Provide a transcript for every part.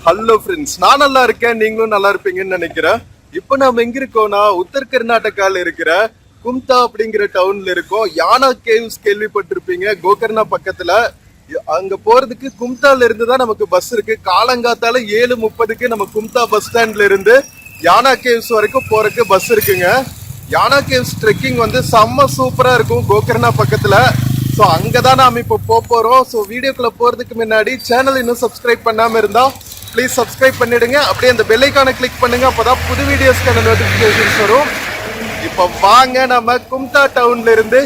Hello friends, நான் நல்லா இருக்கேன், நீங்களும் நல்லா இருப்பீங்கன்னு நினைக்கிறேன். இப்போ நாம எங்க இருக்கோம்னா உத்தர கர்நாடகால இருக்கிற கும்தா அப்படிங்கிற டவுன்ல இருக்கோம். யானா கேவ்ஸ் கேள்விப்பட்டிருப்பீங்க, கோகர்ணா பக்கத்துல. அங்க போறதுக்கு கும்தால இருந்து தான் நமக்கு பஸ் இருக்கு. காலங்காத்தால 7:30க்கு நம்ம கும்தா பஸ் ஸ்டாண்ட்ல இருந்து யானா கேவ்ஸ் வரைக்கும் போறதுக்கு பஸ் இருக்குங்க. யானா கேவ்ஸ் ட்ரெக்கிங் வந்து செம்ம சூப்பரா இருக்கும் கோகர்ணா பக்கத்துல. ஸோ அங்கதான் நாம இப்போ போறோம். ஸோ வீடியோக்குள்ள போறதுக்கு முன்னாடி சேனல் இன்னும் சப்ஸ்கிரைப் பண்ணாம இருந்தா ப்ளீஸ் சப்ஸ்கிரைப் பண்ணிடுங்க. அப்படியே அந்த பெல் ஐகானை கிளிக் பண்ணுங்க, அப்பதான் புது வீடியோஸ்க்கான நோட்டிபிகேஷன்ஸ் வரும். இப்போ வாங்க நம்ம கும்தா டவுன்ல இருந்து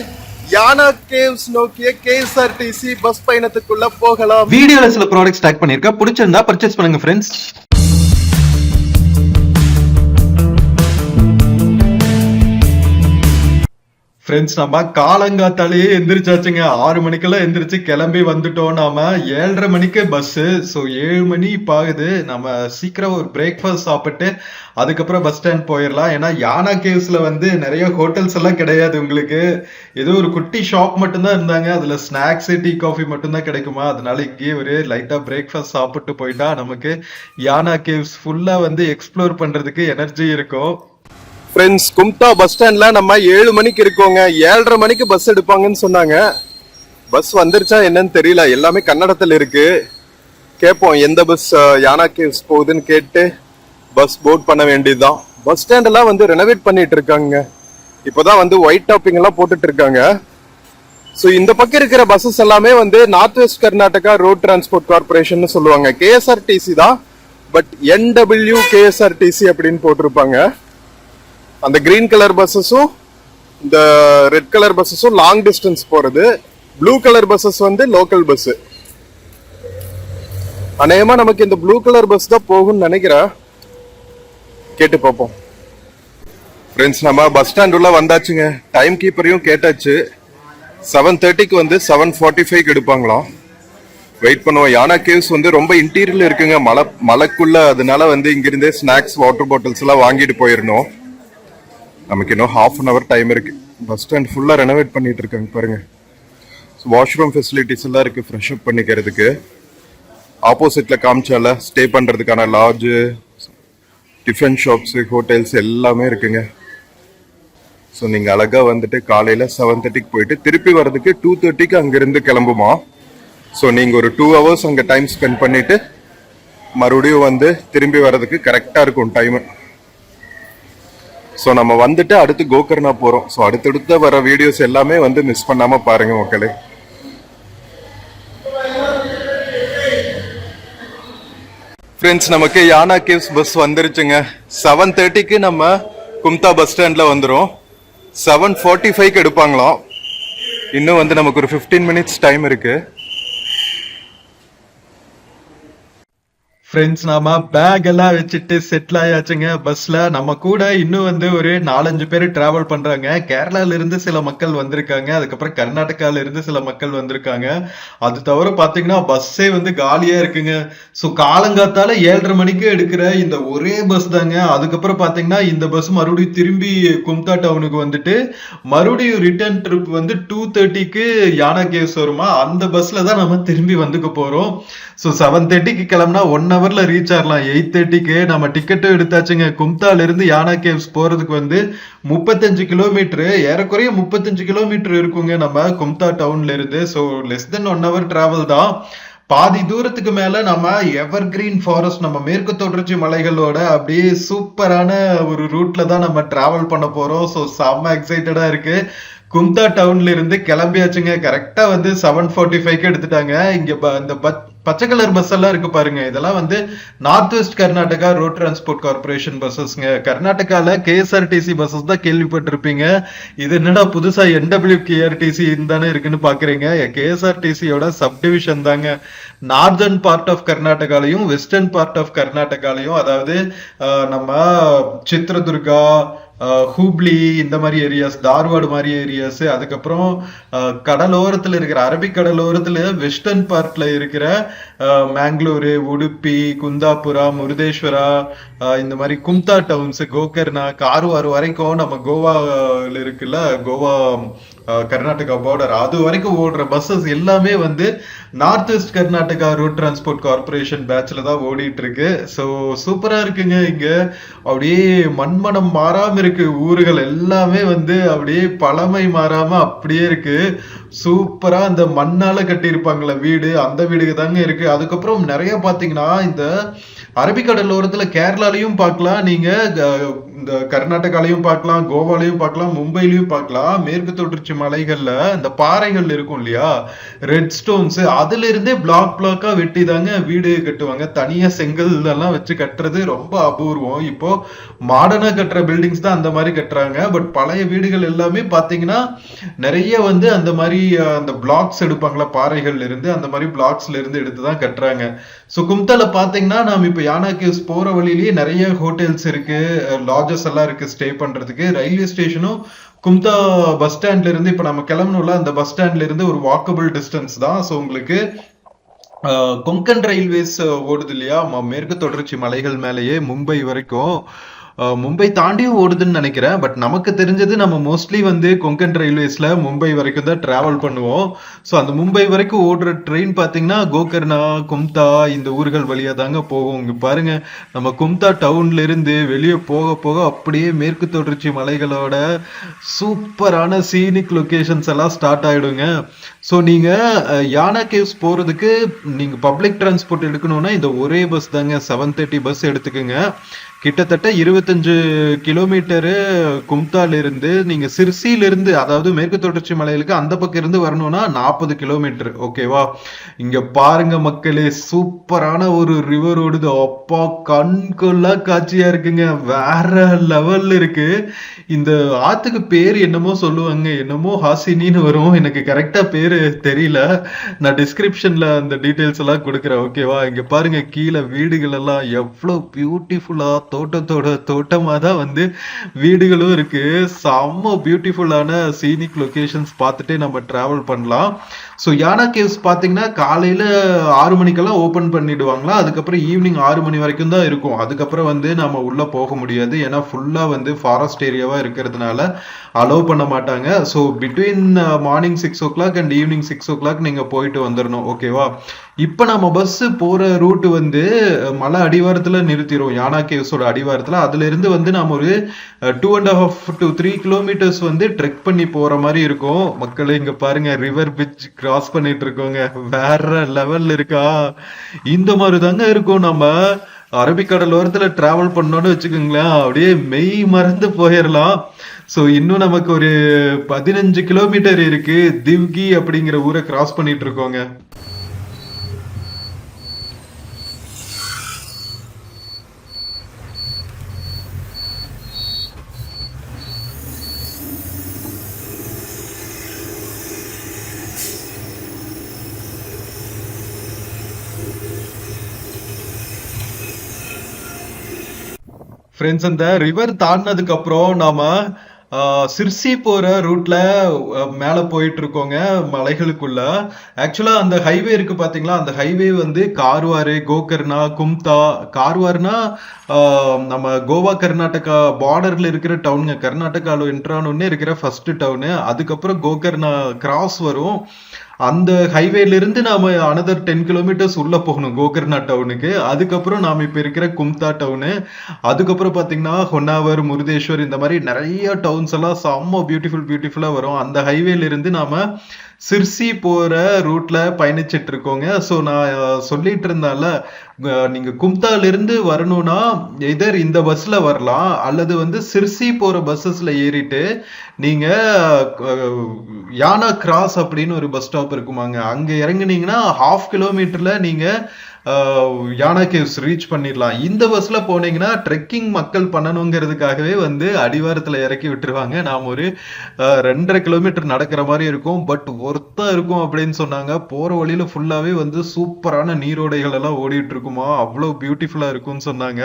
யானா கேவ்ஸ் நோக்கிய KSRTC பஸ் பயணத்துக்குள்ள போகலாம். வீடியோல சில ப்ராடக்ட்ஸ் டேக் பண்ணிருக்கேன், பிடிச்சிருந்தா பர்ச்சேஸ் பண்ணுங்க ஃப்ரெண்ட்ஸ். ஃப்ரெண்ட்ஸ், நம்ம காலங்காத்தாலேயே எந்திரிச்சாச்சுங்க. 6 மணிக்கெல்லாம் எந்திரிச்சு கிளம்பி வந்துட்டோம். நாம 7:30 மணிக்கு பஸ்ஸு. ஸோ 7 மணி இப்போ ஆகுது. நம்ம சீக்கிரம் ஒரு பிரேக்ஃபாஸ்ட் சாப்பிட்டு அதுக்கப்புறம் பஸ் ஸ்டாண்ட் போயிடலாம். ஏன்னா யானா கேவ்ஸ்ல வந்து நிறைய ஹோட்டல்ஸ் எல்லாம் கிடையாது. உங்களுக்கு ஏதோ ஒரு குட்டி ஷாப் மட்டும்தான் இருந்தாங்க. அதுல ஸ்நாக்ஸ் டீ காஃபி மட்டும்தான் கிடைக்குமா. அதனால இங்கேயே ஒரு லைட்டா பிரேக்ஃபாஸ்ட் சாப்பிட்டு போயிட்டா நமக்கு யானா கேவ்ஸ் ஃபுல்லா வந்து எக்ஸ்ப்ளோர் பண்றதுக்கு எனர்ஜி இருக்கும். ஃப்ரெண்ட்ஸ், கும்தா பஸ் ஸ்டாண்ட்ல நம்ம 7 மணிக்கு இருக்கோங்க. 7:30 மணிக்கு பஸ் எடுப்பாங்கன்னு சொன்னாங்க. பஸ் வந்துருச்சா என்னன்னு தெரியல, எல்லாமே கன்னடத்தில் இருக்கு. கேட்போம் எந்த பஸ் யானா கேவ்ஸ் போகுதுன்னு கேட்டு பஸ் போர்ட் பண்ண வேண்டியதுதான். பஸ் ஸ்டாண்ட் எல்லாம் வந்து ரெனோவேட் பண்ணிட்டு இருக்காங்க. இப்போதான் வந்து ஒயிட் டாப்பிங் எல்லாம் போட்டுட்டு இருக்காங்க. ஸோ இந்த பக்கம் இருக்கிற பஸ்ஸஸ் எல்லாமே வந்து north west Karnataka road transport corporation சொல்லுவாங்க. KSRTC தான், பட் NW KSRTC அப்படின்னு போட்டிருப்பாங்க. அந்த கிரீன் கலர் பஸ்ஸஸும் இந்த ரெட் கலர் பஸ்ஸஸும் லாங் டிஸ்டன்ஸ் போறது. ப்ளூ கலர் பஸ்ஸஸ் வந்து லோக்கல் பஸ். அநேகமா நமக்கு இந்த ப்ளூ கலர் பஸ் தான் போகும்னு நினைக்கிறேன். கேட்டு பார்ப்போம். ஃப்ரெண்ட்ஸ், நம்ம பஸ் ஸ்டாண்ட் உள்ள வந்தாச்சுங்க. டைம் கீப்பரையும் கேட்டாச்சு. 7:30க்கு வந்து 7:45க்கு எடுப்பாங்களாம். வெயிட் பண்ணுவோம். யானா கேவ்ஸ் வந்து ரொம்ப இன்டீரியர்ல இருக்குங்க, மலைக்குள்ள. அதனால வந்து இங்கிருந்தே ஸ்நாக்ஸ் வாட்டர் பாட்டில்ஸ் எல்லாம் வாங்கிட்டு போயிடணும். நமக்கு இன்னும் ½ டைம் இருக்கு. பஸ் ஸ்டாண்ட் ஃபுல்லா ரெனோவேட் பண்ணிட்டு இருக்காங்க பாருங்க. வாஷ்ரூம் ஃபெசிலிட்டிஸ் எல்லாம் இருக்கு ஃப்ரெஷ் அப் பண்ணிக்கிறதுக்கு. ஆப்போசிட்ல காமிச்சால ஸ்டே பண்றதுக்கான லாட்ஜ், டிஃபன் ஷாப்ஸ், ஹோட்டல்ஸ் எல்லாமே இருக்குங்க. ஸோ நீங்க அழகா வந்துட்டு காலையில 7:30க்கு போயிட்டு திருப்பி வர்றதுக்கு 2:30க்கு அங்கிருந்து கிளம்புமா. ஸோ நீங்க ஒரு 2 hours அங்க டைம் ஸ்பெண்ட் பண்ணிட்டு மறுபடியும் வந்து திரும்பி வர்றதுக்கு கரெக்டா இருக்கும் டைம். ஸோ நம்ம வந்துட்டு அடுத்து கோகர்ணா போறோம். ஸோ அடுத்தடுத்த வர வீடியோஸ் எல்லாமே வந்து மிஸ் பண்ணாம பாருங்க மக்களே. ஃப்ரெண்ட்ஸ், நமக்கு யானா கேவ்ஸ் பஸ் வந்துருச்சுங்க. 7:30க்கு நம்ம கும்தா பஸ் ஸ்டாண்ட்ல வந்துடும். 7:45க்கு எடுப்பாங்களாம். இன்னும் வந்து நமக்கு ஒரு 15 minutes டைம் இருக்கு. ஃப்ரெண்ட்ஸ், நாம பேக் எல்லாம் வச்சுட்டு செட்டில் ஆயாச்சுங்க பஸ்ல. நம்ம கூட இன்னும் வந்து ஒரு 4-5 பேர் டிராவல் பண்றாங்க. கேரளால இருந்து சில மக்கள் வந்திருக்காங்க, அதுக்கப்புறம் கர்நாடகால இருந்து சில மக்கள் வந்திருக்காங்க. அது தவிர பாத்தீங்கன்னா பஸ்ஸே வந்து காலியா இருக்குங்க. ஸோ காலங்காத்தால 7:30 மணிக்கு எடுக்கிற இந்த ஒரே பஸ் தாங்க. அதுக்கப்புறம் பாத்தீங்கன்னா இந்த பஸ் மறுபடியும் திரும்பி கும்தா டவுனுக்கு வந்துட்டு மறுபடியும் ரிட்டர்ன் ட்ரிப் வந்து 2:30க்கு யானா கேவ்ஸ் வருமா. அந்த பஸ்ல தான் நம்ம திரும்பி வந்துக்க போறோம். ஸோ 7:30க்கு கிளம்புனா 1 hourல ரீச் ஆகலாம். 8:30க்கு நம்ம டிக்கெட்டும் எடுத்தாச்சுங்க. கும்தால இருந்து யானா கேவ்ஸ் போறதுக்கு வந்து 35 கிலோமீட்டர், ஏறக்குறைய 35 கிலோமீட்டர் இருக்குங்க நம்ம கும்தா டவுன்ல இருந்து. So less than 1 hour travel தான். பாதி தூரத்துக்கு மேல நம்ம எவர் கிரீன் ஃபாரஸ்ட், நம்ம மேற்கு தொடர்ச்சி மலைகளோட அப்படியே சூப்பரான ஒரு ரூட்ல தான் நம்ம டிராவல் பண்ண போறோம். ஸோ செம்ம எக்ஸைட்டடா இருக்கு. கும்தா டவுன்ல இருந்து கிளம்பியாச்சுங்க. கரெக்டா வந்து 7:45க்கு எடுத்துட்டாங்க. இங்க இந்த பச்சை கலர் பஸ் எல்லாம் இருக்கு பாருங்க, இதெல்லாம் வந்து north west Karnataka road transport corporation பஸ்ஸஸ்ங்க. கர்நாடகால KSRTC பஸ்ஸஸ் தான் கேள்விப்பட்டிருப்பீங்க. இது என்னடா புதுசா NW KRTC தானே இருக்குன்னு பாக்குறீங்க. KSRTCயோட சப்டிவிஷன் தாங்க. நார்தர்ன் பார்ட் ஆஃப் கர்நாடகாலையும் வெஸ்டர்ன் பார்ட் ஆஃப் கர்நாடகாலையும், அதாவது நம்ம சித்ரதுர்கா, ஹூப்ளி இந்த மாதிரி ஏரியாஸ், தார்வாடு மாதிரி ஏரியாஸ், அதுக்கப்புறம் கடலோரத்துல இருக்கிற அரபிக் கடலோரத்துல வெஸ்டர்ன் பார்ட்ல இருக்கிற மேங்களூரு, உடுப்பி, குந்தாபுரா, முருதேஸ்வரா, இந்த மாதிரி கும்தா டவுன்ஸ், கோகர்ணா, கார்வார் வரைக்கும் நம்ம கோவால இருக்குல்ல, கோவா கர்நாடகா பார்டர் அது வரைக்கும் ஓடுற பஸ்ஸஸ் எல்லாமே வந்து north west Karnataka road transport corporation பேட்ச்ல தான் ஓடிட்டு இருக்கு. ஸோ சூப்பரா இருக்குங்க. இங்க அப்படியே மண்மனம் மாறாம இருக்கு. ஊர்கள் எல்லாமே வந்து அப்படியே பழமை மாறாம அப்படியே இருக்கு. சூப்பரா அந்த மண்ணால கட்டியிருப்பாங்களே வீடு, அந்த வீடுக்கு தாங்க இருக்கு. அதுக்கப்புறம் நிறைய பாத்தீங்கன்னா இந்த அரபிக்கடலோரத்துல கேரளாலையும் பார்க்கலாம், நீங்க இந்த கர்நாடகாலையும் பார்க்கலாம், கோவாலையும் பார்க்கலாம், மும்பைலையும் பார்க்கலாம். மேற்கு தொடர்ச்சி மலைகள்ல இந்த பாறைகள் இருக்கும் இல்லையா, ரெட் ஸ்டோன்ஸ், அதுல இருந்தே பிளாக் பிளாக்கா வெட்டி தாங்க வீடு கட்டுவாங்க. தனியா செங்கல் எல்லாம் வச்சு கட்டுறது ரொம்ப அபூர்வம். இப்போ மாடர்னா கட்டுற பில்டிங்ஸ் தான் அந்த மாதிரி கட்டுறாங்க. பட் பழைய வீடுகள் எல்லாமே பாத்தீங்கன்னா நிறைய வந்து அந்த மாதிரி அந்த பிளாக்ஸ் எடுப்பாங்களா பாறைகள்ல இருந்து, அந்த மாதிரி பிளாக்ஸ்ல இருந்து எடுத்துதான் கட்டுறாங்க. ஸோ கும்தால பாத்தீங்கன்னா நாம இப்ப யானா கேவ்ஸ் போற வழியிலேயே நிறைய ஹோட்டல்ஸ் இருக்கு, லாட்ஜஸ் எல்லாம் இருக்கு ஸ்டே பண்றதுக்கு. ரயில்வே ஸ்டேஷனும் கும்தா பஸ் ஸ்டாண்ட்ல இருந்து இப்ப நம்ம கிளம்பணும்ல, அந்த பஸ் ஸ்டாண்ட்ல இருந்து ஒரு வாக்கபிள் டிஸ்டன்ஸ் தான். ஸோ உங்களுக்கு கொங்கன் ரயில்வேஸ் ஓடுது இல்லையா, மேற்கு தொடர்ச்சி மலைகள் மேலேயே மும்பை வரைக்கும். மும்பை தாண்டியும் ஓடுதுன்னு நினைக்கிறேன். பட் நமக்கு தெரிஞ்சது நம்ம மோஸ்ட்லி வந்து கொங்கன் ரயில்வேஸ்ல மும்பை வரைக்கும் தான் டிராவல் பண்ணுவோம். ஸோ அந்த மும்பை வரைக்கும் ஓடுற ட்ரெயின் பார்த்தீங்கன்னா கோகர்னா, கும்தா இந்த ஊர்கள் வழியா தாங்க போகும். இங்க பாருங்க, நம்ம கும்தா டவுன்ல இருந்து வெளியே போக போக அப்படியே மேற்கு தொடர்ச்சி மலைகளோட சூப்பரான சீனிக் லொகேஷன்ஸ் எல்லாம் ஸ்டார்ட் ஆயிடுங்க. ஸோ நீங்க யானா கேவ்ஸ் போறதுக்கு நீங்க பப்ளிக் டிரான்ஸ்போர்ட் எடுக்கணும்னா இந்த ஒரே பஸ் தாங்க, 7:30 பஸ் எடுத்துக்கோங்க. கிட்டத்தட்ட 25 கிலோமீட்டரு கும்தால இருந்து. நீங்க சிர்சில இருந்து, அதாவது மேற்கு தொடர்ச்சி மலைகளுக்கு அந்த பக்கம் இருந்து வரணும்னா 40 கிலோமீட்டர். ஓகேவா? இங்க பாருங்க மக்களே, சூப்பரான ஒரு ரிவர் ஓடுது. அப்பா கண்கொள்ளா காட்சியா இருக்குங்க, வேற லெவல்ல இருக்கு. இந்த ஆத்துக்கு பேர் என்னமோ சொல்லுவாங்க, என்னமோ ஹாசினின்னு வரும், எனக்கு கரெக்டா பேரு தெரியல. நான் டிஸ்கிரிப்ஷன்ல அந்த டீடைல்ஸ் எல்லாம் கொடுக்குறேன். ஓகேவா? இங்க பாருங்க, கீழே வீடுகள் எல்லாம் எவ்வளவு பியூட்டிஃபுல்லா தோட்டமா தான் வந்து வீடுகளும் இருக்கு. செம்ம பியூட்டிஃபுல்லான சீனிக் லொகேஷன்ஸ் பார்த்துட்டு நம்ம டிராவல் பண்ணலாம். ஸோ யானா கேவ்ஸ் பார்த்தீங்கன்னா காலையில 6 மணிக்கெல்லாம் ஓபன் பண்ணிடுவாங்களா, அதுக்கப்புறம் ஈவினிங் 6 மணி வரைக்கும் தான் இருக்கும். அதுக்கப்புறம் வந்து நம்ம உள்ள போக முடியாது, ஏன்னா ஃபுல்லா வந்து ஃபாரஸ்ட் ஏரியாவா இருக்கிறதுனால அலோவ் பண்ண மாட்டாங்க. So between morning 6 o'clock and evening 6 o'clock நீங்க போயிட்டு வந்துடணும். ஓகேவா? இப்ப நம்ம பஸ் போற ரூட் வந்து மலை அடிவாரத்துல நிறுத்திடும், யானா கேவ்ஸோட அடிவாரத்துல. அதுல இருந்து வந்து நம்ம ஒரு 2.5 to 3 கிலோமீட்டர்ஸ் வந்து ட்ரெக் பண்ணி போற மாதிரி இருக்கும். மக்களே இங்க பாருங்க, ரிவர் பிரிட்ஜ் கிராஸ் பண்ணிட்டு இருக்கோங்க, வேற லெவல்ல இருக்கா? இந்த மாதிரி தாங்க இருக்கும். நம்ம அரபிக்கடலோரத்துல டிராவல் பண்ணோம்னு வச்சுக்கோங்களேன், அப்படியே மெய் மறந்து போயிடலாம். ஸோ இன்னும் நமக்கு ஒரு 15 கிலோமீட்டர் இருக்கு. திவ்கி அப்படிங்கிற ஊரை கிராஸ் பண்ணிட்டு இருக்கோங்க. ஃப்ரெண்ட்ஸ், அந்த ரிவர் தாண்டினதுக்கு அப்புறம் நாம சிர்சி போற ரூட்ல மேல போயிட்டு இருக்கோங்க மலைகளுக்குள்ள. ஆக்சுவலா அந்த ஹைவே இருக்கு பாத்தீங்களா, அந்த ஹைவே வந்து கார்வாரு, கோகர்னா, கும்தா. கார்வார்னா நம்ம கோவா கர்நாடகா பார்டர்ல இருக்கிற டவுனுங்க, கர்நாடகால என்ட்ரானே இருக்கிற ஃபர்ஸ்ட் டவுனு. அதுக்கப்புறம் கோகர்னா கிராஸ் வரும். அந்த ஹைவேல இருந்து நாம அனதர் 10 கிலோமீட்டர்ஸ் உள்ள போகணும் கோகர்னா டவுனுக்கு. அதுக்கப்புறம் நாம இப்ப இருக்கிற கும்தா டவுனு. அதுக்கப்புறம் பாத்தீங்கன்னா ஹொன்னாவர், முருதேஸ்வர், இந்த மாதிரி நிறைய டவுன்ஸ் எல்லாம் செம்ம பியூட்டிஃபுல்லா வரும். அந்த ஹைவேல இருந்து நாம சிர்சி போற ரூட்ல பயணிச்சிட்டு இருக்கோங்க. ஸோ நான் சொல்லிட்டு இருந்தால, நீங்க கும்தால இருந்து வரணும்னா எதர் இந்த பஸ்ல வரலாம், அல்லது வந்து சிர்சி போற பஸ்ஸஸ்ல ஏறிட்டு நீங்க யானா கிராஸ் அப்படின்னு ஒரு பஸ் ஸ்டாப் இருக்குமாங்க, அங்க இறங்குனீங்கன்னா 1/2 கிலோமீட்டர்ல நீங்க யானா கேவ்ஸ் ரீச் பண்ணிடலாம். இந்த பஸ்ல போனீங்கன்னா ட்ரெக்கிங் மக்கள் பண்ணணுங்கிறதுக்காகவே வந்து அடிவாரத்துல இறக்கி விட்டுருவாங்க. நாம் ஒரு 2.5 கிலோமீட்டர் நடக்கிற மாதிரி இருக்கும். பட் ஒர்த்தா இருக்கும் அப்படின்னு சொன்னாங்க. போற வழியில ஃபுல்லாவே வந்து சூப்பரான நீரோடைகள் எல்லாம் ஓடிட்டு இருக்குமா, அவ்வளவு பியூட்டிஃபுல்லா இருக்கும்னு சொன்னாங்க.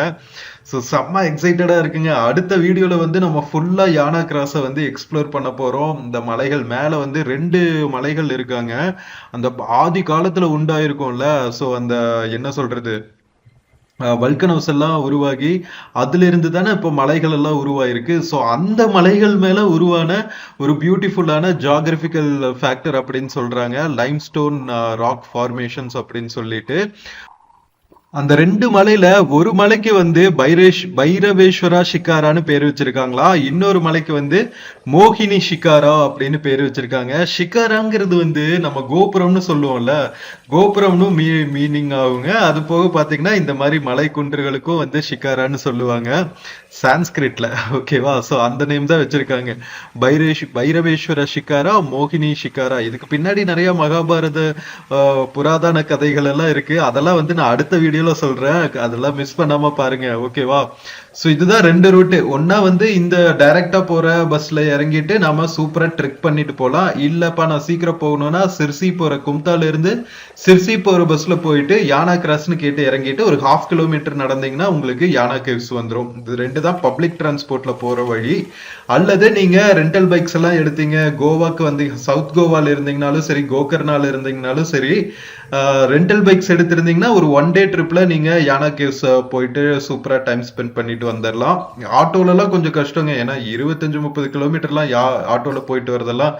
ஸோ செம்ம எக்ஸைட்டடா இருக்குங்க. அடுத்த வீடியோல வந்து நம்ம ஃபுல்லா யானா கிராஸை வந்து எக்ஸ்ப்ளோர் பண்ண போறோம். இந்த மலைகள் மேல வந்து 2 மலைகள் இருக்காங்க, அந்த ஆதி காலத்துல உண்டாயிருக்கும்ல. ஸோ அந்த என்ன சொல்றது, வல்கனோஸ் எல்லாம் உருவாகி அதுல இருந்து தானே இப்போ மலைகள் எல்லாம் உருவாயிருக்கு. ஸோ அந்த மலைகள் மேல உருவான ஒரு பியூட்டிஃபுல்லான ஜியாகிரபிக்கல் ஃபேக்டர் அப்படின்னு சொல்றாங்க, லைம்ஸ்டோன் ராக் ஃபார்மேஷன்ஸ் அப்படின்னு சொல்லிட்டு. அந்த 2 மலையில ஒரு மலைக்கு வந்து பைரவேஸ்வரா ஷிகாரான்னு பேர் வச்சிருக்காங்களா, இன்னொரு மலைக்கு வந்து மோகினி ஷிகாரா அப்படின்னு பேர் வச்சிருக்காங்க. ஷிகாராங்கிறது வந்து நம்ம கோபுரம்னு சொல்லுவோம்ல, கோபுரம்னு மீனிங் ஆகுங்க. அது போக பாத்தீங்கன்னா இந்த மாதிரி மலை குன்றுகளுக்கும் வந்து ஷிகாரான்னு சொல்லுவாங்க சான்ஸ்கிரிட்ல. ஓகேவா? ஸோ அந்த நேம் தான் வச்சிருக்காங்க, பைரவேஸ்வர ஷிகாரா, மோகினி ஷிகாரா. இதுக்கு பின்னாடி நிறைய மகாபாரத புராதன கதைகள் எல்லாம் இருக்கு. அதெல்லாம் வந்து நான் அடுத்த வீடியோல சொல்றேன், அதெல்லாம் மிஸ் பண்ணாம பாருங்க. ஓகேவா? சோ இதுதான் 2 ரூட். ஒன்னா வந்து இந்த டைரக்டா போற பஸ்ல இறங்கிட்டு நாம சூப்பரா ட்ரெக் பண்ணிட்டு போலாம். இல்லப்பா நான் சீக்கிரம் போகணும்னா சிர்சி போற கும்தால இருந்து சிர்சி போற பஸ்ல போயிட்டு யானா கிராஸ்னு கேட்டு இறங்கிட்டு ஒரு 1/2 கிலோமீட்டர் நடந்தீங்கன்னா உங்களுக்கு யானா கேவ்ஸ் வந்துரும். இது 2 தான் பப்ளிக் டிரான்ஸ்போர்ட்ல போற வழி. அல்லது நீங்க ரெண்டல் பைக்ஸ் எல்லாம் எடுத்தீங்க, கோவாக்கு வந்து சவுத் கோவால இருந்தீங்கனாலும் சரி, கோகர்னால இருந்தீங்கனாலும் சரி, ரெண்டல் பைக்ஸ் எடுத்திருந்தீங்கன்னா ஒரு 1 டே ட்ரிப்ல நீங்க யானா கேவ்ஸ் போயிட்டு சூப்பரா டைம் ஸ்பெண்ட் பண்ணிட்டு வந்துடலாம். ஆட்டோல எல்லாம் கொஞ்சம் கஷ்டங்க, ஏன்னா 25-30 கிலோமீட்டர்லாம் ஆட்டோல போயிட்டு வரதெல்லாம்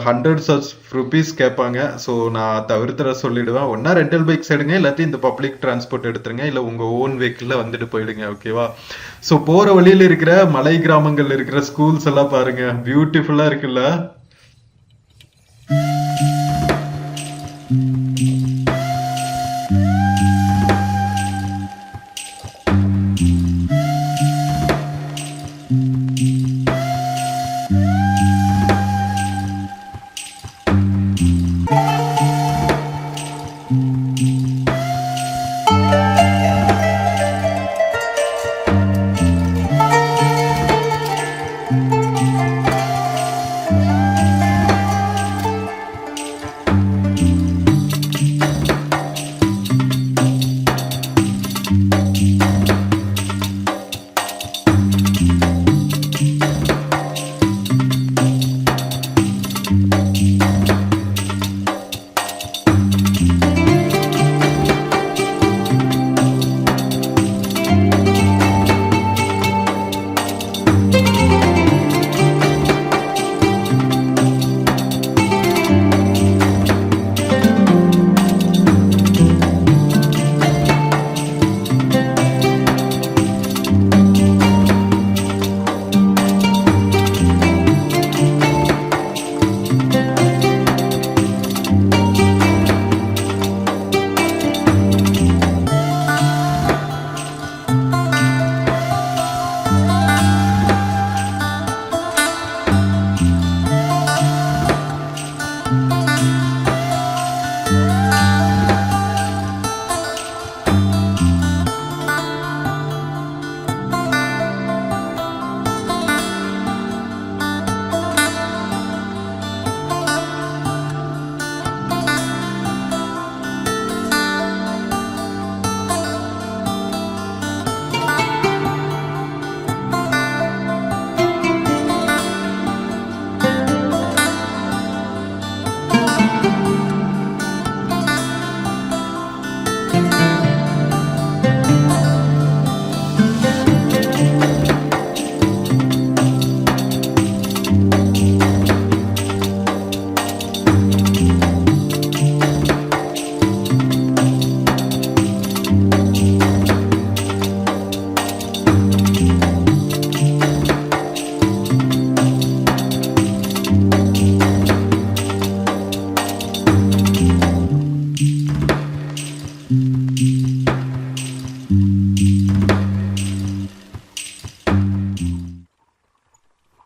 ஹண்ட்ரட்ஸ் ஆஃப் ருபீஸ் கேட்பாங்க. ஸோ நான் தவிர்த்துற சொல்லிடுவேன். ஒன்னா ரெண்டல் பைக்ஸ் எடுங்க, இல்லாட்டி இந்த பப்ளிக் டிரான்ஸ்போர்ட் எடுத்துருங்க, இல்ல உங்க ஓன் வெஹிக்கிள்ல வந்துட்டு போயிடுங்க. ஓகேவா? ஸோ போற வழியில இருக்கிற மலை கிராமங்கள்ல இருக்கிற ஸ்கூல்ஸ் எல்லாம் பாருங்க, பியூட்டிஃபுல்லா இருக்குல்ல.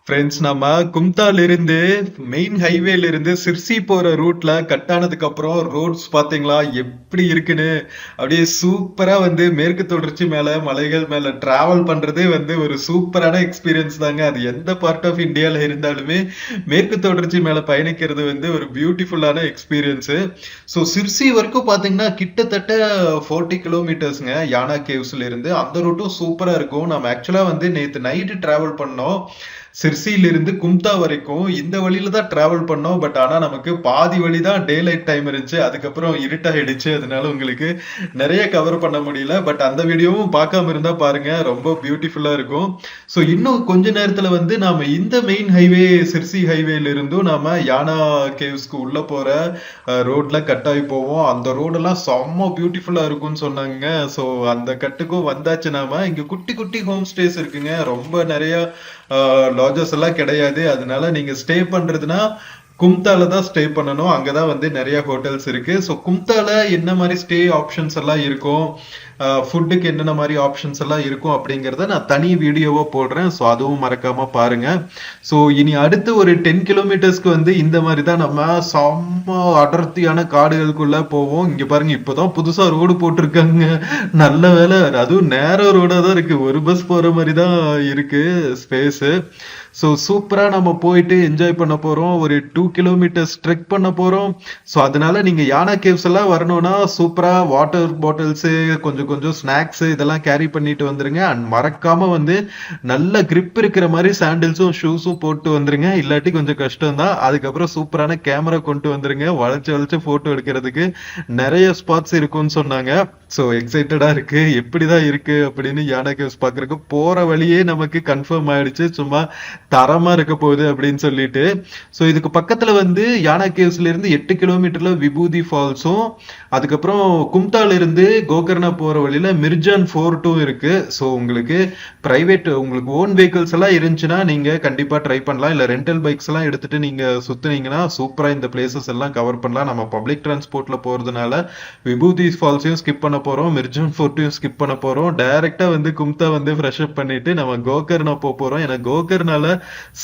ஃப்ரெண்ட்ஸ், நம்ம கும்தால இருந்து மெயின் ஹைவேல இருந்து சிர்சி போற ரூட்ல கட் ஆனதுக்கு அப்புறம் ரோட்ஸ் பாத்தீங்களா எப்படி இருக்குன்னு. அப்படியே சூப்பரா வந்து மேற்கு தொடர்ச்சி மேல மலைகள் மேல டிராவல் பண்றதே வந்து ஒரு சூப்பரான எக்ஸ்பீரியன்ஸ் தாங்க. அது எந்த பார்ட் ஆஃப் இந்தியால இருந்தாலுமே மேற்கு தொடர்ச்சி மேல பயணிக்கிறது வந்து ஒரு பியூட்டிஃபுல்லான எக்ஸ்பீரியன்ஸ். ஸோ சிர்சி வரைக்கும் பாத்தீங்கன்னா கிட்டத்தட்ட 40 கிலோமீட்டர்ஸ்ங்க யானா கேவ்ஸ்ல இருந்து. அந்த ரூட்டும் சூப்பரா இருக்கும். நம்ம ஆக்சுவலா வந்து நேத்து நைட்டு டிராவல் பண்ணோம். சிர்சியிலிருந்து கும்தா வரைக்கும் இந்த வழியில தான் டிராவல் பண்ணோம். பட் ஆனா நமக்கு பாதி வழி தான் டே லைட் டைம் இருந்துச்சு. அதுக்கப்புறம் இருட்டாயிடுச்சு. அதனால உங்களுக்கு நிறைய கவர் பண்ண முடியல. பட் அந்த வீடியோவும் பார்க்காம இருந்தா பாருங்க, ரொம்ப பியூட்டிஃபுல்லா இருக்கும். ஸோ இன்னும் கொஞ்ச நேரத்துல வந்து நாம இந்த மெயின் ஹைவே சிர்சி ஹைவேல இருந்தும் நாம யானா கேவ்ஸ்க்கு உள்ள போற ரோட்ல கட்டாயி போவோம். அந்த ரோடெல்லாம் செம்ம பியூட்டிஃபுல்லா இருக்கும்னு சொன்னாங்க. ஸோ அந்த கட்டுக்கும் வந்தாச்சு நாம. இங்க குட்டி குட்டி ஹோம் ஸ்டேஸ் இருக்குங்க. ரொம்ப நிறைய லாட்ஜஸ் எல்லாம் கிடையாது. அதனால நீங்க ஸ்டே பண்றதுன்னா கும்தால தான் ஸ்டே பண்ணணும். அங்கதான் வந்து நிறைய ஹோட்டல்ஸ் இருக்கு. ஸோ கும்தால என்ன மாதிரி ஸ்டே ஆப்ஷன்ஸ் எல்லாம் இருக்கும், ஃபுட்டுக்கு என்னென்ன மாதிரி ஆப்ஷன்ஸ் எல்லாம் இருக்கும் அப்படிங்கிறத நான் தனி வீடியோவா போடுறேன். ஸோ அதுவும் மறக்காம பாருங்க. ஸோ இனி அடுத்து ஒரு 10 கிலோமீட்டர்ஸ்க்கு வந்து இந்த மாதிரி தான் நம்ம செம்ம அடர்த்தியான காடுகளுக்குள்ள போவோம். இங்க பாருங்க, இப்பதான் புதுசா ரோடு போட்டிருக்காங்க. நல்ல வேலை, அதுவும் நேரோ ரோடா தான் இருக்கு. ஒரு பஸ் போற மாதிரி தான் இருக்கு ஸ்பேஸ். ஸோ சூப்பரா நம்ம போயிட்டு என்ஜாய் பண்ண போறோம். ஒரு 2 கிலோமீட்டர்ஸ் ட்ரெக் பண்ண போறோம். ஸோ அதனால நீங்க யானா கேவ்ஸ் எல்லாம் வரணும்னா சூப்பரா வாட்டர் பாட்டில்ஸ், கொஞ்சம் கொஞ்சம் ஸ்நாக்ஸ் இதெல்லாம் கேரி பண்ணிட்டு வந்துருங்க. அண்ட் மறக்காம வந்து நல்ல grip இருக்கிற மாதிரி சாண்டில்ஸும் ஷூஸும் போட்டு வந்துருங்க. இல்லாட்டி கொஞ்சம் கஷ்டம் தான். அதுக்கப்புறம் சூப்பரான கேமரா கொண்டு வந்துருங்க. வளைச்சு வளைச்சு போட்டோ எடுக்கிறதுக்கு நிறைய ஸ்பாட்ஸ் இருக்கும்னு சொன்னாங்க. ஸோ எக்ஸைட்டடா இருக்கு, எப்படிதான் இருக்கு அப்படின்னு யானா கேவ்ஸ் பாக்குறதுக்கு. போற வழியே நமக்கு கன்ஃபார்ம் ஆயிடுச்சு, சும்மா தரமா இருக்க போகுது அப்படின்னு சொல்லிட்டு. ஸோ இதுக்கு பக்கத்துல வந்து யானா கேவ்ஸ்ல இருந்து 8 கிலோமீட்டர்ல விபூதி ஃபால்ஸும், அதுக்கப்புறம் கும்தால இருந்து கோகர்னா போற வழியில மிர்ஜான் ஃபோர்ட்டும் இருக்கு. ஸோ உங்களுக்கு உங்களுக்கு ஓன் வெஹிக்கிள்ஸ் எல்லாம் இருந்துச்சுன்னா நீங்க கண்டிப்பா ட்ரை பண்ணலாம். இல்ல ரெண்டல் பைக்ஸ் எல்லாம் எடுத்துட்டு நீங்க சுத்துனீங்கன்னா சூப்பரா இந்த பிளேசஸ் எல்லாம் கவர் பண்ணலாம். நம்ம பப்ளிக் டிரான்ஸ்போர்ட்ல போறதுனால விபூதி ஃபால்ஸையும் ஸ்கிப் பண்ண போறோம், மிர்ஜான் ஃபோர்ட்டையும் ஸ்கிப் பண்ண போறோம். டைரக்டா வந்து கும்தா வந்து ஃப்ரெஷ் அப் பண்ணிட்டு நம்ம கோகர்னா போறோம். ஏன்னா கோகர்னால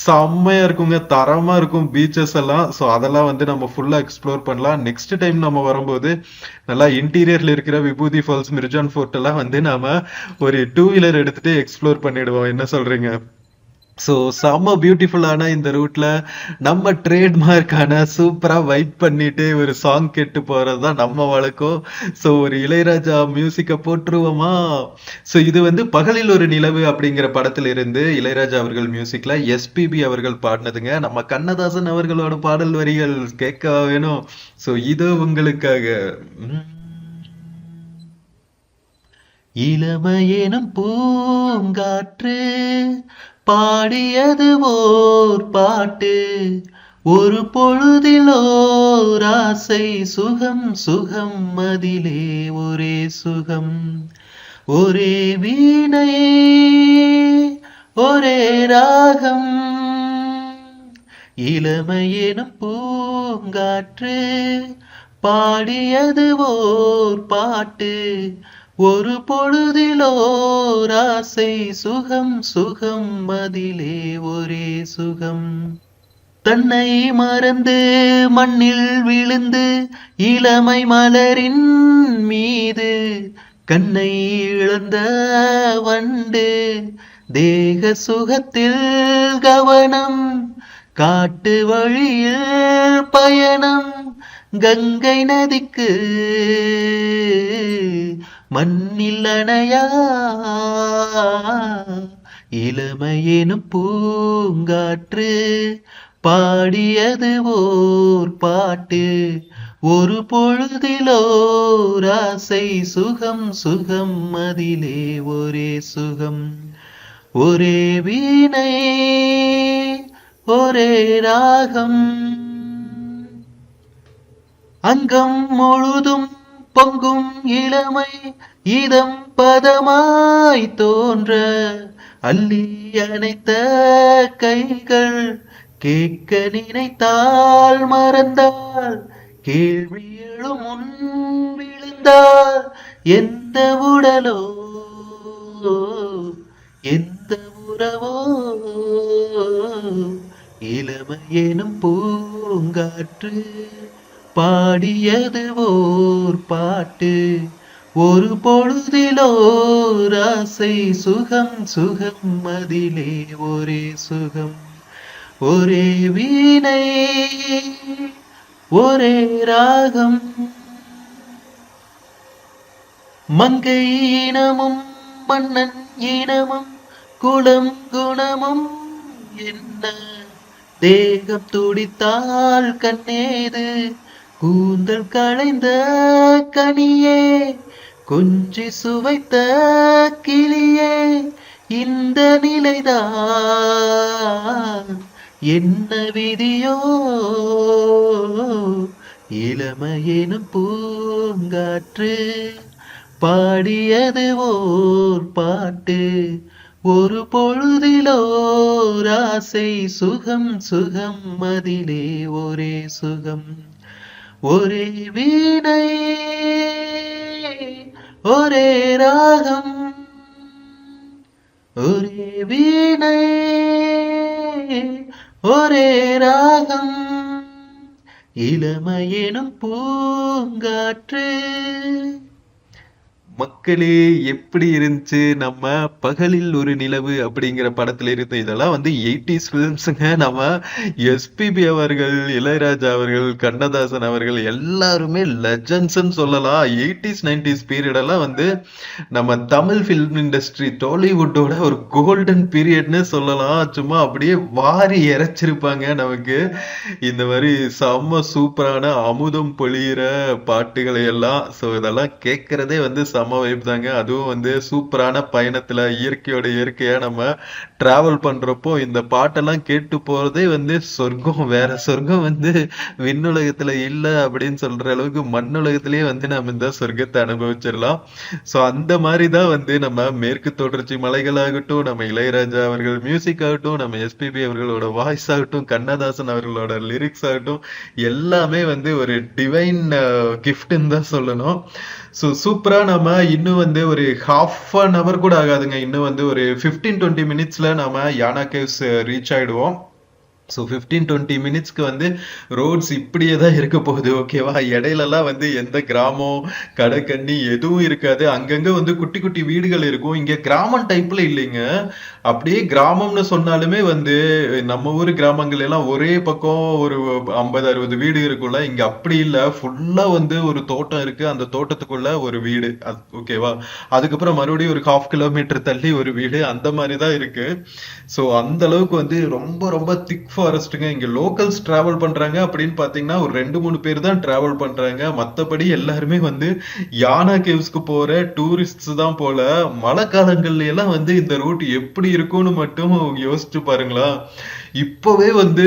செம்மையா இருக்குங்க, தரமா இருக்கும் பீச்சஸ் எல்லாம். ஸோ அதெல்லாம் வந்து நம்ம ஃபுல்லா எக்ஸ்ப்ளோர் பண்ணலாம். நெக்ஸ்ட் டைம் நம்ம வரும்போது நல்லா இன்டீரியர்ல இருக்கிற விபூதி ஃபால்ஸ், மிர்ஜான் ஃபோர்ட் எல்லாம் வந்து நாம ஒரு 2 வீலர் எடுத்துட்டு எக்ஸ்ப்ளோர் பண்ணிடுவோம். என்ன சொல்றீங்க? ஸோ செம்ம பியூட்டிஃபுல்லான இந்த ரூட்ல நம்ம ட்ரேட்மார்க்கான சூப்பரா வைப் பண்ணிட்டு ஒரு சாங் கேட்டு போறதுதான் நம்ம வழக்கம். ஸோ ஒரு இளையராஜா மியூசிக்கை போட்டுருவோமா? ஸோ இது வந்து பகலில் ஒரு நிலவு அப்படிங்கிற படத்துல இருந்து இளையராஜா அவர்கள் மியூசிக்ல எஸ்பிபி அவர்கள் பாடினதுங்க. நம்ம கண்ணதாசன் அவர்களோட பாடல் வரிகள் கேட்க வேணும். ஸோ இதோ உங்களுக்காக. உம். இளமையெனும் பூங்காற்று பாடியது ஓர் பாட்டு, ஒரு பொழுதிலோர் ஆசை, சுகம் சுகம் அதிலே ஒரே சுகம், ஒரே வீணை ஒரே ராகம். இளமையெனும் பூங்காற்று பாடியது ஓர் பாட்டு, ஒரு பொழுதிலோர் ஆசை, சுகம் சுகம் அதிலே ஒரே சுகம். தன்னை மறந்து மண்ணில் விழுந்து இளமை மலரின் மீது கண்ணை இழந்த வண்டு, தேக சுகத்தில் கவனம், காட்டு வழியில் பயணம், கங்கை நதிக்கு மண்ணில் அணையா இளமையெனும் பூங்காற்று பாடியது ஓர் பாட்டு, ஒரு பொழுதிலோர் ஆசை, சுகம் சுகம் அதிலே ஒரே சுகம், ஒரே வீணை ஒரே ராகம். அங்கம் முழுதும் பொங்கும் இளமை இதம் பதமாய் தோன்ற, அள்ளி அணைத்த கைகள் கேட்க நினைத்தால் மறந்தால், கேள்வி எழும் முன் விழுந்தால், எந்த உடலோ எந்த உறவோ, இளமையெனும் பூங்காற்று பாடியது ஓர் பாட்டு, ஒரு பொழுதிலோர் ஆசை, சுகம் சுகம் அதிலே ஒரே சுகம், ஒரே வீணை ஒரே ராகம். மங்கை இனமும் மன்னன் இனமும் குலம் குணமும் என்ன தேகம் துடித்தால் கண்ணேது கூந்தல் களைந்த கனியே கொஞ்சி சுவைத்த கிளியே இந்த நிலைதான் என்ன விதியோ இளமையெனும் பூங்காற்று பாடியது ஓர் பாட்டு ஒரு பொழுதிலோர் ஆசை சுகம் சுகம் அதிலே ஒரே சுகம் ஒரே வீணை ஒரே ராகம் ஒரே வீணை ஒரே ராகம் இளமையெனும் பூங்காற்று. மக்களே, எப்படி இருந்துச்சு நம்ம பகலில் ஒரு நிலவு அப்படிங்கிற படத்துல இருந்து? இதெல்லாம் வந்து 80s ஃபிலிம்ஸுங்க. நம்ம எஸ்பிபி அவர்கள், இளையராஜா அவர்கள், கண்ணதாசன் அவர்கள் எல்லாருமே லெஜண்ட்ஸ்ன்னு சொல்லலாம். 80s 90s பீரியட் எல்லாம் வந்து நம்ம தமிழ் ஃபிலிம் இண்டஸ்ட்ரி டாலிவுட்டோட ஒரு கோல்டன் பீரியட்னு சொல்லலாம். சும்மா அப்படியே வாரி இறைச்சிருப்பாங்க நமக்கு இந்த மாதிரி செம்ம சூப்பரான அமுதம் பொழியிற பாட்டுகளை எல்லாம். ஸோ இதெல்லாம் கேட்கறதே வந்து செம்ம வைப் தாங்க. அதுவும் வந்து சூப்பரான பயணத்துல இயற்கையோட இயற்கையா நம்ம டிராவல் பண்றப்போ இந்த பாட்டெல்லாம் கேட்டு போறதே வந்து சொர்க்கம். வேற சொர்க்கம் வந்து விண்ணுலகத்துல இல்ல அப்படின்னு சொல்ற அளவுக்கு மண்ணுலகத்திலேயே வந்து நம்ம இந்த சொர்க்கத்தை அனுபவிச்சிடலாம். ஸோ அந்த மாதிரி தான் வந்து நம்ம மேற்கு தொடர்ச்சி மலைகளாகட்டும், நம்ம இளையராஜா அவர்கள் மியூசிக் ஆகட்டும், நம்ம எஸ்பிபி அவர்களோட வாய்ஸ் ஆகட்டும், கண்ணதாசன் அவர்களோட லிரிக்ஸ் ஆகட்டும், எல்லாமே வந்து ஒரு டிவைன் கிஃப்ட்ன்னு தான் சொல்லணும். ஸோ சூப்பரா நம்ம இன்னும் வந்து ஒரு ஹாஃப் அன் அவர் கூட ஆகாதுங்க, இன்னும் வந்து ஒரு 15-20 மினிட்ஸ்ல நம்ம யானா கேவ்ஸ் ரீச் ஆயிடுவோம். ஸோ 15-20 மினிட்ஸ்க்கு வந்து ரோட்ஸ் இப்படியே தான் இருக்க போகுது, ஓகேவா? இடையிலலாம் வந்து எந்த கிராமம் கடைக்கண்ணி எதுவும் இருக்காது. அங்கங்க வந்து குட்டி குட்டி வீடுகள் இருக்கும். இங்க கிராமம் டைப்ல இல்லைங்க, அப்படியே கிராமம்னு சொன்னாலுமே வந்து நம்ம ஊர் கிராமங்கள் எல்லாம் ஒரே பக்கம் ஒரு 50-60 வீடு இருக்கும்ல. இங்க அப்படி இல்லை, ஃபுல்லா வந்து ஒரு தோட்டம் இருக்கு, அந்த தோட்டத்துக்குள்ள ஒரு வீடு, ஓகேவா? அதுக்கப்புறம் மறுபடியும் ஒரு 1/2 கிலோமீட்டர் தள்ளி ஒரு வீடு, அந்த மாதிரி தான் இருக்கு. ஸோ அந்த அளவுக்கு வந்து ரொம்ப ரொம்ப திக் ஃபாரஸ்ட்டுங்க. இங்க லோக்கல்ஸ் டிராவல் பண்றாங்க அப்படின்னு பாத்தீங்கன்னா ஒரு 2-3 பேர் தான் டிராவல் பண்றாங்க. மத்தபடி எல்லாருமே வந்து யானா கேவ்ஸ்க்கு போற டூரிஸ்ட்ஸ் தான் போல. மழை காலங்கள்ல எல்லாம் வந்து இந்த ரூட் எப்படி இருக்கும்னு மட்டும் யோசிச்சு பாருங்களா. இப்பவே வந்து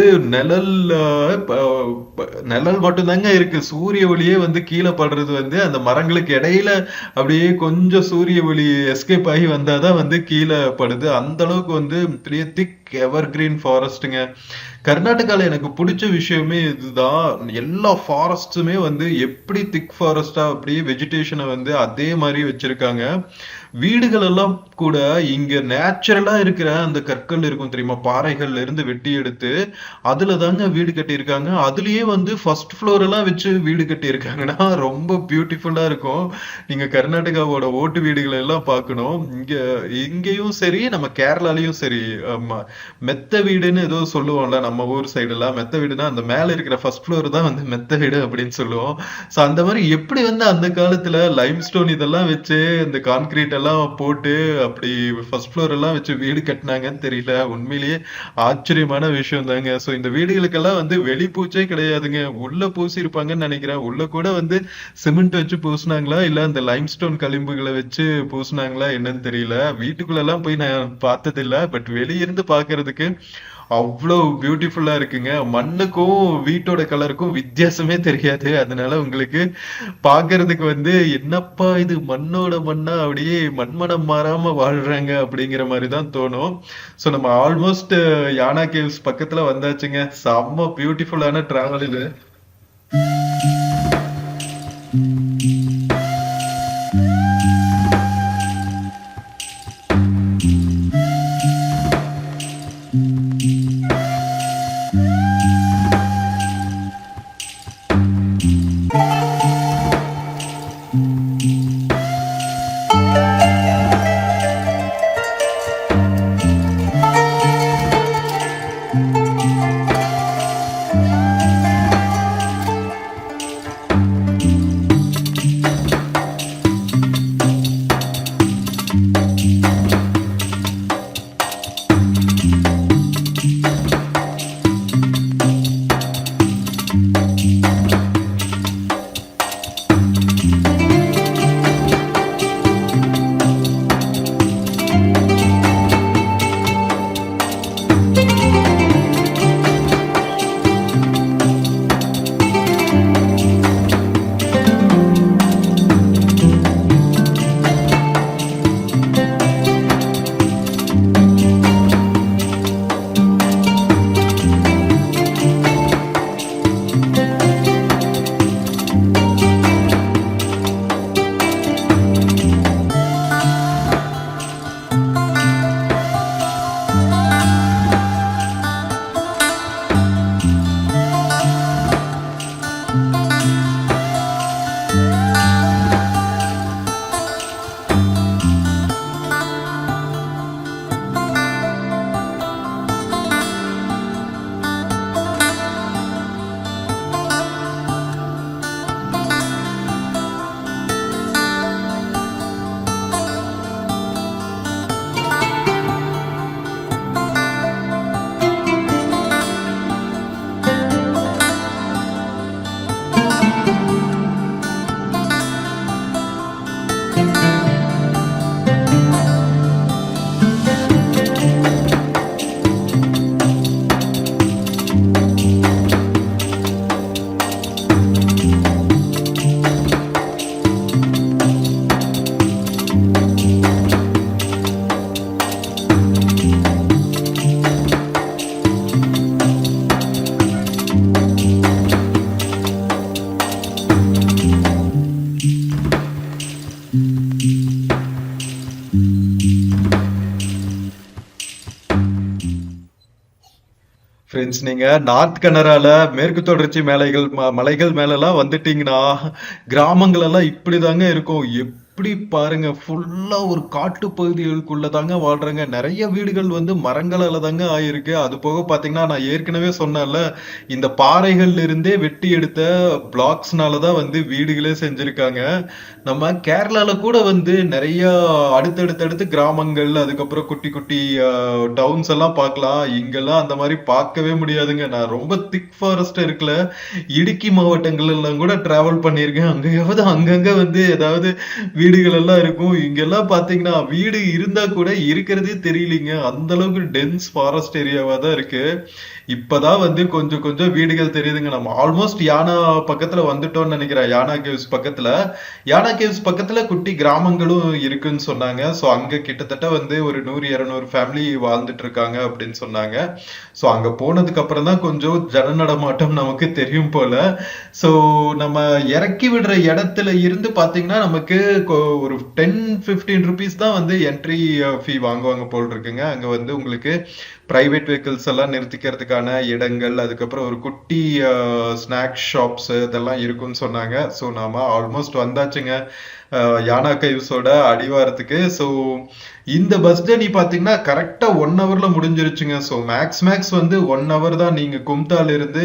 நிழல் மட்டும்தாங்க இருக்கு. சூரிய ஒளியே வந்து கீழே படுறது வந்து அந்த மரங்களுக்கு இடையில அப்படியே கொஞ்சம் சூரிய ஒளி எஸ்கேப் ஆகி வந்தாதான் வந்து கீழே படுது. அந்த அளவுக்கு வந்து பெரிய திக் எவர் கிரீன் ஃபாரஸ்ட்டுங்க. கர்நாடகால எனக்கு பிடிச்ச விஷயமே இதுதான். எல்லா ஃபாரஸ்ட்ஸுமே வந்து எப்படி திக் ஃபாரஸ்டா அப்படியே வெஜிடேஷனை வந்து அதே மாதிரி வச்சிருக்காங்க. வீடுகள் எல்லாம் கூட இங்க நேச்சுரலா இருக்கிற அந்த கற்கள் இருக்கும் தெரியுமா, பாறைகள்ல இருந்து வெட்டி எடுத்து அதுல தாங்க வீடு கட்டி இருக்காங்க. அதுலயே வந்து ஃபர்ஸ்ட் ஃப்ளோர் எல்லாம் வச்சு வீடு கட்டி இருக்காங்கன்னா ரொம்ப பியூட்டிஃபுல்லா இருக்கும். நீங்க கர்நாடகாவோட ஓட்டு வீடுகளை எல்லாம் பார்க்கணும். இங்கேயும் சரி, நம்ம கேரளாலையும் சரி, மெத்த வீடுன்னு ஏதோ சொல்லுவோம்ல நம்ம ஊர் சைடு எல்லாம். மெத்த வீடுனா அந்த மேல இருக்கிற ஃபர்ஸ்ட் ஃப்ளோர் தான் வந்து மெத்த வீடு அப்படின்னு சொல்லுவோம். ஸோ அந்த மாதிரி எப்படி வந்து அந்த காலத்துல லைம் ஸ்டோன் இதெல்லாம் வச்சு இந்த கான்கிரீட் எல்லாம் போட்டு அப்படி ஃபர்ஸ்ட் ஃப்ளோர் எல்லாம் வச்சு வீடு கட்டினாங்கன்னு தெரியல. உண்மையிலேயே ஆச்சரியமான விஷயம் தாங்க. ஸோ இந்த வீடுகளுக்கெல்லாம் வந்து வெளி பூச்சே கிடையாதுங்க, உள்ள பூசி இருப்பாங்கன்னு நினைக்கிறேன். உள்ள கூட வந்து சிமெண்ட் வச்சு பூசினாங்களா இல்ல அந்த லைம் ஸ்டோன் களிம்புகளை வச்சு பூசினாங்களா என்னன்னு தெரியல. வீட்டுக்குள்ள எல்லாம் போய் நான் பார்த்தது இல்ல, பட் வெளியிருந்து பாக்குறதுக்கு அவ்வளோ பியூட்டிஃபுல்லா இருக்குங்க. மண்ணுக்கும் வீட்டோட கலருக்கும் வித்தியாசமே தெரியாது. அதனால உங்களுக்கு பாக்குறதுக்கு வந்து என்னப்பா இது மண்ணோட மண்ணா, அப்படியே மண்மனம் மாறாம வாழ்றாங்க அப்படிங்கிற மாதிரி தான் தோணும். ஸோ நம்ம ஆல்மோஸ்ட் யானா கேவ்ஸ் பக்கத்துல வந்தாச்சுங்க. செம்ம பியூட்டிஃபுல்லான டிராவல் இது. ஃப்ரெண்ட்ஸ், நீங்க நார்த் கனடால மேற்கு தொடர்ச்சி மலைகள் மேலலாம் வந்துட்டீங்கன்னா, கிராமங்கள் எல்லாம் இப்படிதாங்க இருக்கும். எப்படி பாருங்க, ஃபுல்லா ஒரு காட்டு பகுதிகளுக்குள்ள தாங்க வாழ்றாங்க. நெறைய வீடுகள் வந்து மரங்களால தாங்க ஆயிருக்கு. அது போக பார்த்தீங்கன்னா, நான் ஏற்கனவே சொன்னேன்ல, இந்த பாறைகள்ல இருந்தே வெட்டி எடுத்த பிளாக்ஸ்னால தான் வந்து வீடுகளே செஞ்சிருக்காங்க. நம்ம கேரளால கூட வந்து நெறைய அடுத்தடுத்து கிராமங்கள், அதுக்கப்புறம் குட்டி குட்டி டவுன்ஸ் எல்லாம் பார்க்கலாம். இங்கெல்லாம் அந்த மாரி பார்க்கவே முடியாதுங்க. நான் ரொம்ப திக் ஃபாரஸ்ட் இருக்குல்ல, இடுக்கி மாவட்டங்கள் எல்லாம் கூட டிராவல் பண்ணியிருக்கேன். அங்கேயாவது அங்கங்க வந்து ஏதாவது வீடுகள் எல்லாம் இருக்கும். இங்கெல்லாம் பார்த்தீங்கன்னா, வீடு இருந்தா கூட இருக்கிறதே தெரியலீங்க. அந்த அளவுக்கு டென்ஸ் ஃபாரஸ்ட் ஏரியாவா தான் இருக்கு. இப்பதான் வந்து கொஞ்சம் கொஞ்சம் வீடுகள் தெரியுதுங்க. நம்ம ஆல்மோஸ்ட் யானா பக்கத்துல வந்துட்டோம்னு நினைக்கிறேன். யானா கேவ்ஸ் பக்கத்துல. யானா கேவ்ஸ் பக்கத்துல குட்டி கிராமங்களும் இருக்குன்னு சொன்னாங்க. ஸோ அங்க கிட்டத்தட்ட வந்து ஒரு 100-200 ஃபேமிலி வாழ்ந்துட்டு இருக்காங்க அப்படின்னு சொன்னாங்க. ஸோ அங்க போனதுக்கு அப்புறம் தான் கொஞ்சம் ஜன நடமாட்டம் நமக்கு தெரியும் போல. ஸோ நம்ம இறக்கி விடுற இடத்துல இருந்து பாத்தீங்கன்னா நமக்கு ஒரு 10-15 ருபீஸ் தான் வந்து என்ட்ரி ஃபீ வாங்குவாங்க போல் இருக்குங்க. அங்க வந்து உங்களுக்கு பிரைவேட் வெஹிக்கிள்ஸ் எல்லாம் நிறுத்திக்கிறதுக்கான இடங்கள், அதுக்கப்புறம் ஒரு குட்டி ஸ்நாக்ஸ் ஷாப்ஸ் இதெல்லாம் இருக்குன்னு சொன்னாங்க. ஸோ நாம ஆல்மோஸ்ட் வந்தாச்சுங்க யானா கைவ்ஸோட அடிவாரத்துக்கு. ஸோ இந்த பஸ் ஜர்னி பாத்தீங்கன்னா கரெக்டா 1 ஹவர்ல முடிஞ்சிருச்சுங்க. ஸோ மேக்ஸ் வந்து 1 ஹவர் தான் நீங்க கும்தால இருந்து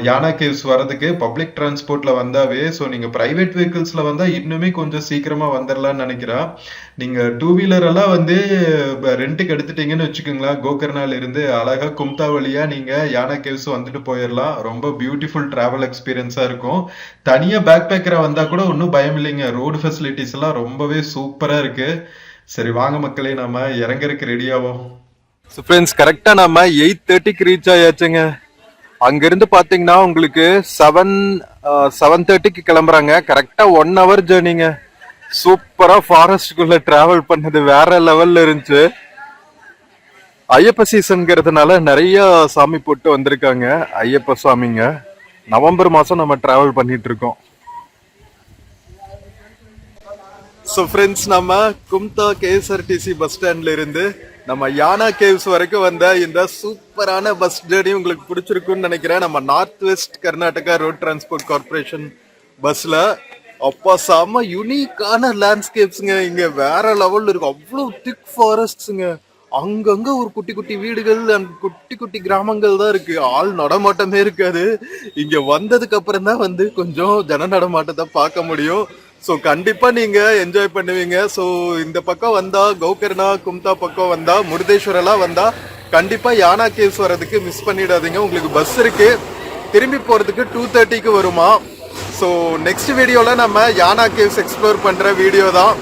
யானா கேவ்ஸ் வரதுக்கு பப்ளிக் டிரான்ஸ்போர்ட்ல வந்தாவே. ஸோ நீங்க பிரைவேட் வெஹிக்கிள்ஸ்ல வந்தா இன்னுமே கொஞ்சம் சீக்கிரமா வந்துடலாம்னு நினைக்கிறேன். நீங்க 2 வீலர் எல்லாம் வந்து ரெண்டுக்கு எடுத்துட்டீங்கன்னு வச்சுக்கோங்களேன், கோகர்னால இருந்து அழகா கும்தா வழியா நீங்க யானா கேவ்ஸ் வந்துட்டு போயிடலாம். ரொம்ப பியூட்டிஃபுல் டிராவல் எக்ஸ்பீரியன்ஸா இருக்கும். தனியா பேக் பேக்கரா வந்தா கூட ஒன்றும் பயம் இல்லைங்க. ரோடு ஃபெசிலிட்டிஸ் எல்லாம் ரொம்பவே சூப்பரா இருக்கு. சரி வாங்க மக்களே, நாம இறங்கறதுக்கு ரெடி ஆவோம். ஸோ ஃப்ரெண்ட்ஸ், கரெக்டா நம்ம 8:30க்கு ரீச் ஆயாச்சுங்க. அங்கிருந்து பாத்தீங்கன்னா உங்களுக்கு 7:30க்கு கிளம்புறாங்க. கரெக்டா 1 ஹவர் ஜேர்னிங்க. சூப்பரா ஃபாரஸ்ட்குள்ள டிராவல் பண்ணது வேற லெவல்ல இருந்துச்சு. ஐயப்ப சீசன்ங்கிறதுனால நிறைய சாமி போட்டு வந்திருக்காங்க. ஐயப்ப சாமிங்க. நவம்பர் மாசம் நம்ம டிராவல் பண்ணிட்டு இருக்கோம். ஸோ ஃப்ரெண்ட்ஸ், நம்ம கும்தா கேஎஸ்ஆர்டிசி பஸ் ஸ்டாண்ட்ல இருந்து நம்ம யானா கேவ்ஸ் வரைக்கும் வந்த இந்த சூப்பரான பஸ் ஜேர்னி உங்களுக்கு பிடிச்சிருக்குன்னு நினைக்கிறேன். நம்ம north west Karnataka road transport corporation பஸ்ல அப்பா செம்ம யூனிக்கான லேண்ட்ஸ்கேப்ஸுங்க. இங்க வேற லெவல்ல இருக்கு. அவ்வளவு திக் ஃபாரஸ்ட்ஸுங்க. அங்கங்க ஒரு குட்டி குட்டி வீடுகள் அண்ட் குட்டி குட்டி கிராமங்கள் தான் இருக்கு. ஆள் நடமாட்டமே இருக்காது. இங்க வந்ததுக்கு அப்புறம் தான் வந்து கொஞ்சம் ஜன நடமாட்டத்தை பார்க்க முடியும். ஸோ கண்டிப்பா நீங்க என்ஜாய் பண்ணுவீங்க. ஸோ இந்த பக்கம் வந்தா கௌகர்னா கும்தா பக்கம் வந்தா முருதேஸ்வரெல்லாம் வந்தா கண்டிப்பா யானா கேவ்ஸ் வர்றதுக்கு மிஸ் பண்ணிடாதீங்க. உங்களுக்கு பஸ் இருக்கு, திரும்பி போறதுக்கு 2:30க்கு வருமா. ஸோ நெக்ஸ்ட் வீடியோல நம்ம யானா கேவ்ஸ் எக்ஸ்ப்ளோர் பண்ற வீடியோ தான்.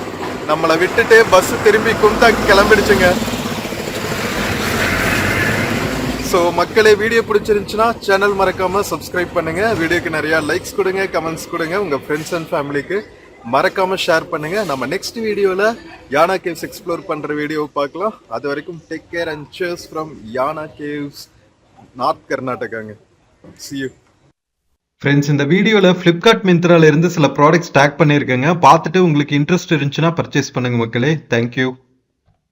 நம்மளை விட்டுட்டு பஸ் திரும்பி கும்தாக்கு கிளம்பிடுச்சுங்க. ஸோ மக்களே, வீடியோ பிடிச்சிருந்துச்சுன்னா சேனல் மறக்காம சப்ஸ்கிரைப் பண்ணுங்க. வீடியோக்கு நிறைய லைக்ஸ் கொடுங்க, கமெண்ட்ஸ் கொடுங்க. உங்க ஃப்ரெண்ட்ஸ் அண்ட் ஃபேமிலிக்கு மறக்காம ஷேர் பண்ணுங்க. நம்ம நெக்ஸ்ட் வீடியோல யானா கேவ்ஸ் எக்ஸ்ப்ளோர் பண்ற வீடியோ பார்க்கலாம். அது வரைக்கும் take care and cheers from Yana caves, north கர்நாடகாங்க. See you. ஃப்ரெண்ட்ஸ், இந்த வீடியோல ஃபிளிப்கார்ட் மிந்த்ரால இருந்து சில ப்ராடக்ட்ஸ் டேக் பண்ணியிருக்கேங்க. பார்த்துட்டு உங்களுக்கு இன்ட்ரெஸ்ட் இருந்துச்சுன்னா பர்ச்சேஸ் பண்ணுங்க மக்களே. தேங்க்யூ.